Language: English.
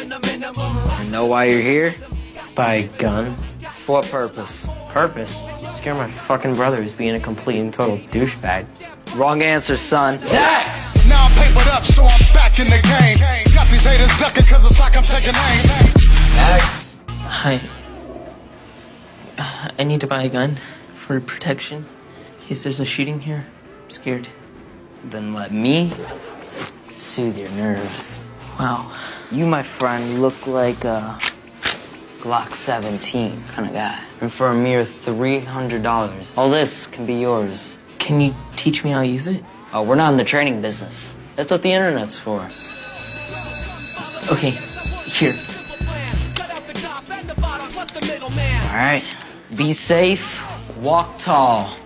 You know why you're here? Buy a gun? For what purpose? Purpose? Scare my fucking brother who's being a complete and total douchebag. Wrong answer, son. Next! Now I'm papered up, so I'm back in the game. Got these haters ducking cause it's like I'm taking aim. Next. Hi. I need to buy a gun for protection in case there's a shooting here. I'm scared. Then let me soothe your nerves. Wow. You, my friend, look like a Glock 17 kind of guy. And for a mere $300, all this can be yours. Can you teach me how to use it? Oh, we're not in the training business. That's what the internet's for. Okay, here. All right. Be safe, walk tall.